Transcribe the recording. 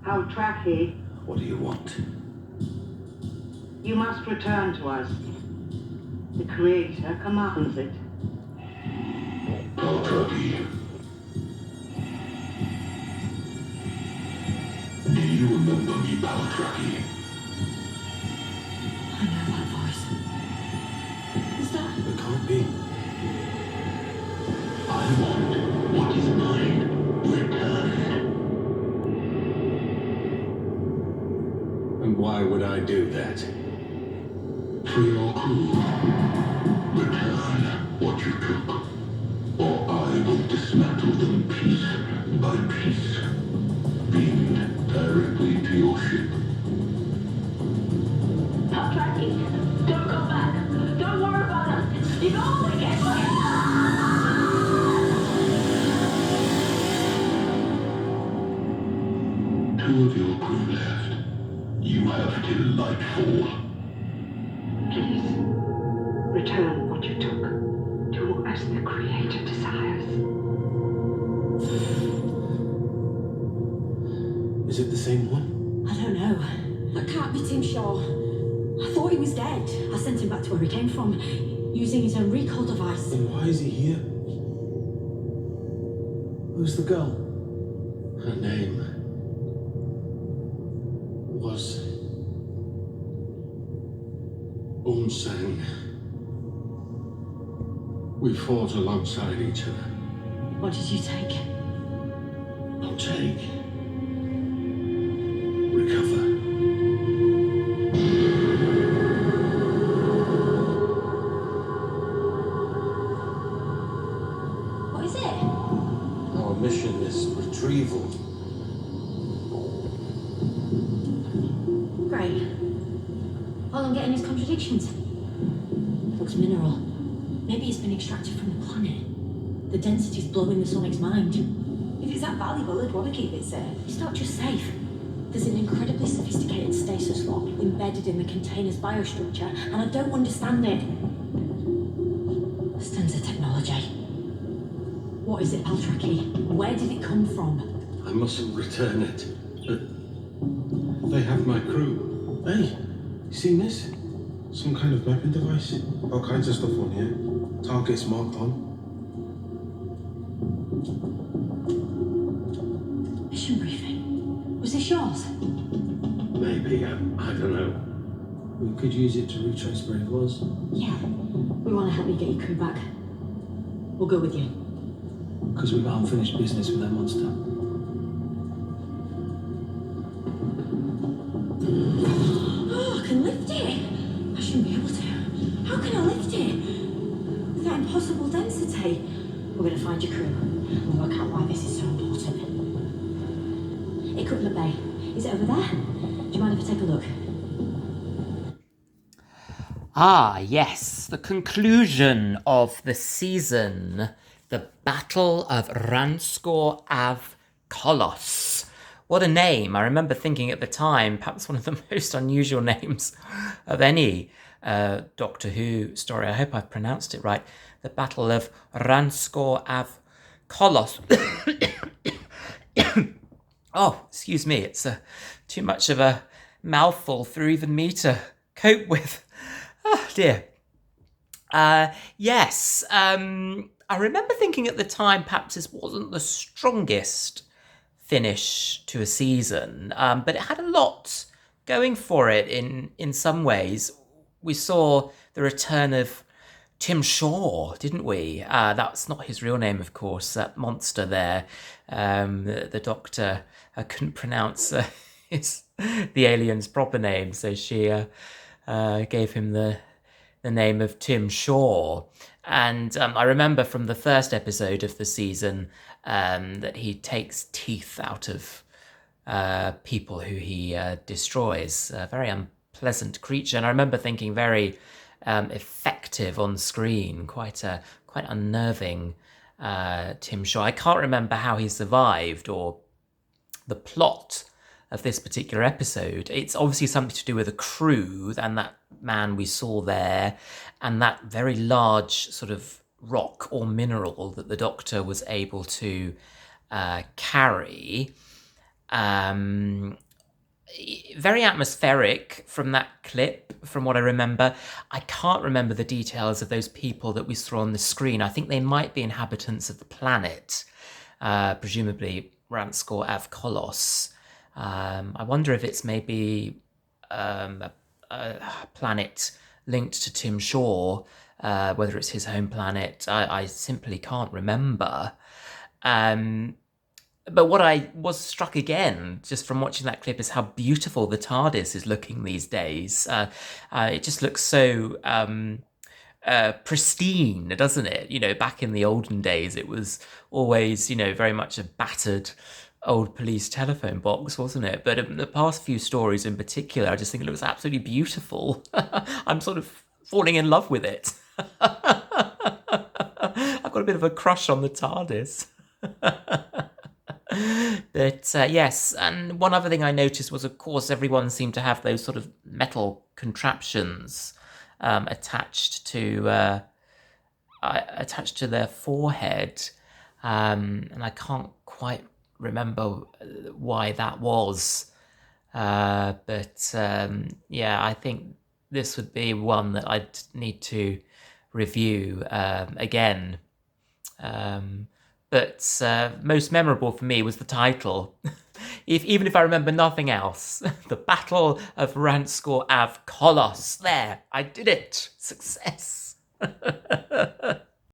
Paltraki, What do you want? you must return to us. The Creator commands it. Paltraki. Do you remember me, Paltraki? I know that voice. Is that... It can't be. I want what is mine returned. And why would I do that? For your crew. Return what you took, or I will dismantle them piece by piece, beamed directly to your ship. Paltraki, don't go back. Don't worry about us. You know we get Two of your crew left. You have till nightfall. Please, return what you took. Do as the Creator desires. Is it the same one? I don't know. That can't be Tim Shaw. I thought he was dead. I sent him back to where he came from, using his own recall device. Then why is he here? Who's the girl? Her name was Sang. We fought alongside each other. What did you take? I'll take. Recover. What is it? Our mission is retrieval. Great. All I'm getting is contradictions. Looks mineral. Maybe it's been extracted from the planet. The density's blowing the Sonic's mind. If it's that valuable, they'd want to keep it safe. It's not just safe. There's an incredibly sophisticated stasis lock embedded in the container's biostructure, and I don't understand it. Stenza technology. What is it, Paltraki? Where did it come from? I mustn't return it, but they have my crew. Hey, you seen this? Some kind of mapping device. All kinds of stuff on here. Targets marked on. Mission briefing. Was this yours? Maybe, I don't know. We could use it to retrace where it was. Yeah. We want to help you get your crew back. We'll go with you. Because we've got unfinished business with that monster. Oh, I can lift it. I shouldn't be able to. How can I lift it? With that impossible density. We're going to find your crew and work out why this is so important. Equipment bay. Is it over there? Do you mind if I take a look? Ah, yes, the conclusion of the season, the Battle of Ranskoor av Kolos. What a name. I remember thinking at the time, perhaps one of the most unusual names of any Doctor Who story. I hope I've pronounced it right. The Battle of Ranskoor av Kolos. Oh, excuse me, it's too much of a mouthful for even me to cope with. Oh, dear. Yes, I remember thinking at the time perhaps this wasn't the strongest finish to a season, but it had a lot going for it in some ways. We saw the return of Tim Shaw, didn't we? That's not his real name, of course, that monster there. The Doctor couldn't pronounce the alien's proper name, so she gave him the name of Tim Shaw. And I remember from the first episode of the season that he takes teeth out of people who he destroys. A very unpleasant creature. And I remember thinking very effective on screen, quite unnerving Tim Shaw. I can't remember how he survived or the plot of this particular episode. It's obviously something to do with the crew and that man we saw there and that very large sort of rock or mineral that the Doctor was able to carry. Very atmospheric from that clip, from what I remember. I can't remember the details of those people that we saw on the screen. I think they might be inhabitants of the planet, presumably Ranskoor av Kolos. I wonder if it's maybe a planet linked to Tim Shaw, whether it's his home planet. I simply can't remember. But what I was struck again, just from watching that clip, is how beautiful the TARDIS is looking these days. It just looks so pristine, doesn't it? You know, back in the olden days, it was always, you know, very much a battered old police telephone box, wasn't it? But in the past few stories in particular, I just think it looks absolutely beautiful. I'm sort of falling in love with it. I've got a bit of a crush on the TARDIS. But yes, and one other thing I noticed was, of course, everyone seemed to have those sort of metal contraptions attached to their forehead, and I can't quite remember why that was. But yeah, I think this would be one that I'd need to review again. But most memorable for me was the title. Even if I remember nothing else, the Battle of Ranskoor av Kolos. There, I did it. Success.